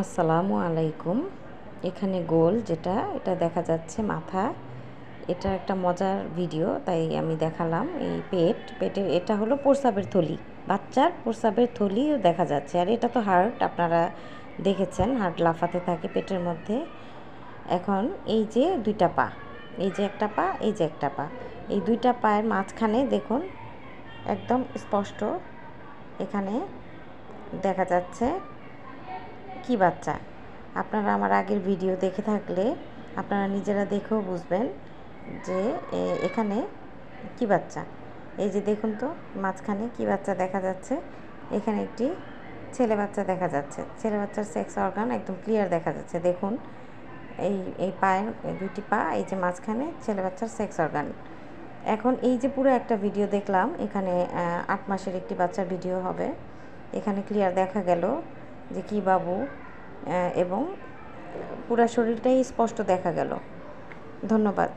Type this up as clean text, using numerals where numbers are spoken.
আসসালামু আলাইকুম। এখানে গোল যেটা এটা দেখা যাচ্ছে মাথা। এটা একটা মজার ভিডিও, তাই আমি দেখালাম। এই পেটের এটা হলো প্রস্রাবের থলি, বাচ্চার প্রস্রাবের থলিও দেখা যাচ্ছে। আর এটা তো হার্ট, আপনারা দেখেছেন হার্ট লাফাতে থাকে পেটের মধ্যে। এখন এই যে দুইটা পা, এই যে একটা পা, এই যে একটা পা, এই দুইটা পায়ের মাঝখানে দেখুন একদম স্পষ্ট এখানে দেখা যাচ্ছে কি বাচ্চা। আপনারা আমার আগের ভিডিও দেখে থাকলে আপনারা নিজেরা দেখেও বুঝবেন যে এখানে কি বাচ্চা। এই যে দেখুন তো মাঝখানে কি বাচ্চা দেখা যাচ্ছে। এখানে একটি ছেলে বাচ্চা দেখা যাচ্ছে। ছেলে বাচ্চার সেক্স অর্গান একদম ক্লিয়ার দেখা যাচ্ছে। দেখুন এই পায়ের দুইটি পা, এই যে মাঝখানে ছেলে বাচ্চার সেক্স অর্গান। এখন এই যে পুরো একটা ভিডিও দেখলাম, এখানে 8 মাসের একটি বাচ্চার ভিডিও হবে। এখানে ক্লিয়ার দেখা গেল যে কি বাবু, এবং পুরা শরীরটাই স্পষ্ট দেখা গেল। ধন্যবাদ।